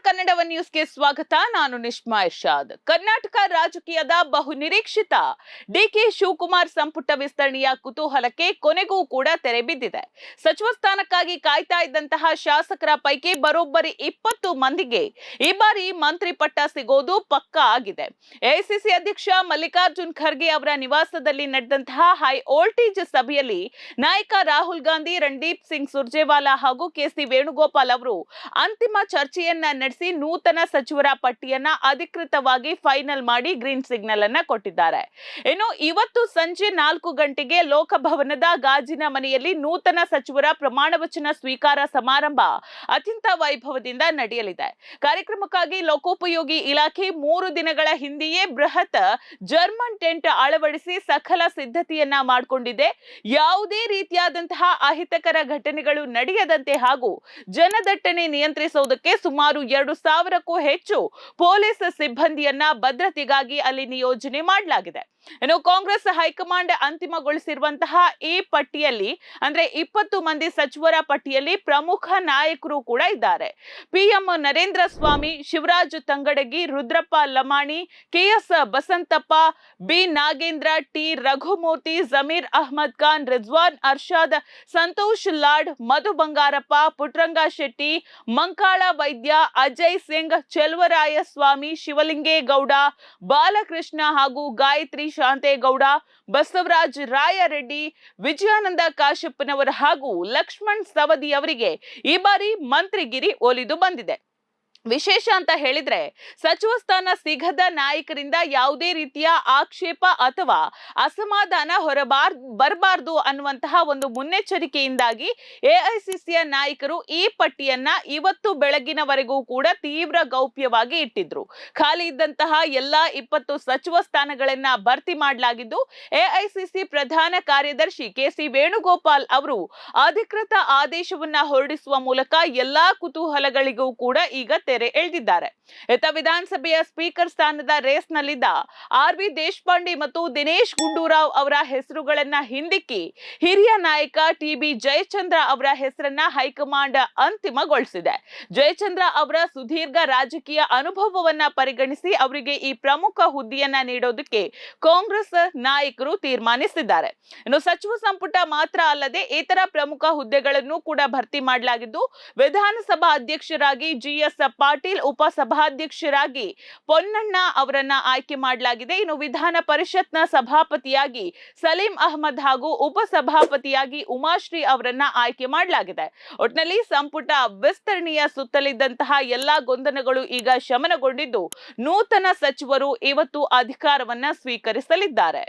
ಕನ್ನಡ ನ್ಯೂಸ್ಗೆ ಸ್ವಾಗತ. ನಾನು ನಿಶ್ಮಾ ಇರ್ಷಾದ್. ಕರ್ನಾಟಕ ರಾಜಕೀಯದ ಬಹು ನಿರೀಕ್ಷಿತ ಡಿಕೆ ಶಿವಕುಮಾರ್ ಸಂಪುಟ ವಿಸ್ತರಣೆಯ ಕುತೂಹಲಕ್ಕೆ ಕೊನೆಗೂ ಕೂಡ ತೆರೆ ಬಿದ್ದಿದೆ. ಸಚಿವ ಸ್ಥಾನಕ್ಕಾಗಿ ಕಾಯ್ತಾ ಇದ್ದಂತಹ ಶಾಸಕರ ಪೈಕಿ ಬರೋಬ್ಬರಿ 20 ಮಂದಿಗೆ ಈ ಬಾರಿ ಮಂತ್ರಿ ಪಟ್ಟ ಸಿಗೋದು ಪಕ್ಕಾ ಆಗಿದೆ. ಎಐಸಿಸಿ ಅಧ್ಯಕ್ಷ ಮಲ್ಲಿಕಾರ್ಜುನ್ ಖರ್ಗೆ ಅವರ ನಿವಾಸದಲ್ಲಿ ನಡೆದಂತಹ ಹೈ ವೋಲ್ಟೇಜ್ ಸಭೆಯಲ್ಲಿ ನಾಯಕ ರಾಹುಲ್ ಗಾಂಧಿ, ರಣದೀಪ್ ಸಿಂಗ್ ಸುರ್ಜೇವಾಲಾ ಹಾಗೂ ಕೆಸಿ ವೇಣುಗೋಪಾಲ್ ಅವರು ಅಂತಿಮ ಚರ್ಚೆಯನ್ನ ನಡೆಸಿ ನೂತನ ಸಚಿವರ ಪಟ್ಟಿಯನ್ನ ಅಧಿಕೃತವಾಗಿ ಫೈನಲ್ ಮಾಡಿ ಗ್ರೀನ್ ಸಿಗ್ನಲ್ ಅನ್ನ ಕೊಟ್ಟಿದ್ದಾರೆ. ಇನ್ನು ಇವತ್ತು ಸಂಜೆ 4 ಗಂಟೆಗೆ ಲೋಕಭವನದ ಗಾಜಿನ ಮನೆಯಲ್ಲಿ ನೂತನ ಸಚಿವರ ಪ್ರಮಾಣ ವಚನ ಸ್ವೀಕಾರ ಸಮಾರಂಭ ಅತ್ಯಂತ ವೈಭವದಿಂದ ನಡೆಯಲಿದೆ. ಕಾರ್ಯಕ್ರಮಕ್ಕಾಗಿ ಲೋಕೋಪಯೋಗಿ ಇಲಾಖೆ 3 ದಿನಗಳ ಹಿಂದೆಯೇ ಬೃಹತ್ ಜರ್ಮನ್ ಟೆಂಟ್ ಅಳವಡಿಸಿ ಸಕಲ ಸಿದ್ಧತೆಯನ್ನ ಮಾಡಿಕೊಂಡಿದೆ. ಯಾವುದೇ ರೀತಿಯಾದಂತಹ ಅಹಿತಕರ ಘಟನೆಗಳು ನಡೆಯದಂತೆ ಹಾಗೂ ಜನದಟ್ಟಣೆ ನಿಯಂತ್ರಿಸುವುದಕ್ಕೆ ಸುಮಾರು 2,000ಕ್ಕೂ ಹೆಚ್ಚು ಪೊಲೀಸ್ ಸಿಬ್ಬಂದಿಯನ್ನ ಭದ್ರತೆಗಾಗಿ ಅಲ್ಲಿ ನಿಯೋಜನೆ ಮಾಡಲಾಗಿದೆ. ಇನ್ನು ಕಾಂಗ್ರೆಸ್ ಹೈಕಮಾಂಡ್ ಅಂತಿಮಗೊಳಿಸಿರುವಂತಹ ಈ ಪಟ್ಟಿಯಲ್ಲಿ ಅಂದ್ರೆ 20 ಮಂದಿ ಸಚಿವರ ಪಟ್ಟಿಯಲ್ಲಿ ಪ್ರಮುಖ ನಾಯಕರು ಕೂಡ ಇದ್ದಾರೆ. PM Narendra Swamy, Shivaraj Tangadagi, Rudrappa Lamani, KS Basanthappa, B Nagendra, T Raghumurthy, Zameer Ahmed Khan, Rizwan Arshad, Santosh Lad, Madhu Bangarappa, Puttaranga Shetty, Mankala Vaidya, Ajay Singh, Cheluvaraya Swamy, Shivalingegowda, Balakrishna ಹಾಗೂ ಗಾಯತ್ರಿ ಶಾಂತೇಗೌಡ, ಬಸವರಾಜ್ ರಾಯರೆಡ್ಡಿ, ವಿಜಯಾನಂದ ಕಾಶ್ಯಪ್ಪನವರ ಹಾಗೂ ಲಕ್ಷ್ಮಣ್ ಸವದಿ ಅವರಿಗೆ ಈ ಬಾರಿ ಮಂತ್ರಿಗಿರಿ ಒಲಿದು ಬಂದಿದೆ. ವಿಶೇಷ ಅಂತ ಹೇಳಿದ್ರೆ ಸಚಿವ ಸ್ಥಾನ ಸಿಗದ ನಾಯಕರಿಂದ ಯಾವುದೇ ರೀತಿಯ ಆಕ್ಷೇಪ ಅಥವಾ ಅಸಮಾಧಾನ ಬರಬಾರದು ಅನ್ನುವಂತಹ ಒಂದು ಮುನ್ನೆಚ್ಚರಿಕೆಯಿಂದಾಗಿ ಎಐಸಿಸಿಯ ನಾಯಕರು ಈ ಪಟ್ಟಿಯನ್ನ ಇವತ್ತು ಬೆಳಗಿನವರೆಗೂ ಕೂಡ ತೀವ್ರ ಗೌಪ್ಯವಾಗಿ ಇಟ್ಟಿದ್ರು. ಖಾಲಿ ಇದ್ದಂತಹ ಎಲ್ಲಾ 20 ಸಚಿವ ಸ್ಥಾನಗಳನ್ನ ಭರ್ತಿ ಮಾಡಲಾಗಿದ್ದು, ಎಐಸಿಸಿ ಪ್ರಧಾನ ಕಾರ್ಯದರ್ಶಿ ಕೆಸಿ ವೇಣುಗೋಪಾಲ್ ಅವರು ಅಧಿಕೃತ ಆದೇಶವನ್ನ ಹೊರಡಿಸುವ ಮೂಲಕ ಎಲ್ಲಾ ಕುತೂಹಲಗಳಿಗೂ ಕೂಡ ಈಗ ತೆರೆ ಎಳೆದಿದ್ದಾರೆ. ಇತ್ತ ವಿಧಾನಸಭೆಯ ಸ್ಪೀಕರ್ ಸ್ಥಾನದ ರೇಸ್ ನಲ್ಲಿದ್ದ ಆರ್.ವಿ. ದೇಶಪಾಂಡೆ ಮತ್ತು ದಿನೇಶ್ ಗುಂಡೂರಾವ್ ಅವರ ಹೆಸರುಗಳನ್ನ ಹಿಂದಿಕ್ಕಿ ಹಿರಿಯ ನಾಯಕ ಟಿ.ಬಿ. ಜಯಚಂದ್ರ ಅವರ ಹೆಸರನ್ನ ಹೈಕಮಾಂಡ್ ಅಂತಿಮಗೊಳಿಸಿದೆ. ಜಯಚಂದ್ರ ಅವರ ಸುದೀರ್ಘ ರಾಜಕೀಯ ಅನುಭವವನ್ನ ಪರಿಗಣಿಸಿ ಅವರಿಗೆ ಈ ಪ್ರಮುಖ ಹುದ್ದೆಯನ್ನ ನೀಡೋದಕ್ಕೆ ಕಾಂಗ್ರೆಸ್ ನಾಯಕರು ತೀರ್ಮಾನಿಸಿದ್ದಾರೆ. ಇನ್ನು ಸಚಿವ ಸಂಪುಟ ಮಾತ್ರ ಅಲ್ಲದೆ ಇತರ ಪ್ರಮುಖ ಹುದ್ದೆಗಳನ್ನು ಕೂಡ ಭರ್ತಿ ಮಾಡಲಾಗಿದ್ದು, ವಿಧಾನಸಭಾ ಅಧ್ಯಕ್ಷರಾಗಿ ಜಿಎಸ್ ಪಾಟೀಲ್, ಉಪಸಭಾಧ್ಯಕ್ಷರಾಗಿ ಪೊನ್ನಣ್ಣ ಅವರನ್ನ ಆಯ್ಕೆ ಮಾಡಲಾಗಿದೆ. ಇನ್ನು ವಿಧಾನ ಪರಿಷತ್ನ ಸಭಾಪತಿಯಾಗಿ ಸಲೀಂ ಅಹಮದ್ ಹಾಗೂ ಉಪಸಭಾಪತಿಯಾಗಿ ಉಮಾಶ್ರೀ ಅವರನ್ನ ಆಯ್ಕೆ ಮಾಡಲಾಗಿದೆ. ಒಟ್ಟಿನಲ್ಲಿ ಸಂಪುಟ ವಿಸ್ತರಣೆಯ ಸುತ್ತಲಿದ್ದಂತಹ ಎಲ್ಲಾ ಗೊಂದಲಗಳು ಈಗ ಶಮನಗೊಂಡಿದ್ದು, ನೂತನ ಸಚಿವರು ಇವತ್ತು ಅಧಿಕಾರವನ್ನ ಸ್ವೀಕರಿಸಲಿದ್ದಾರೆ.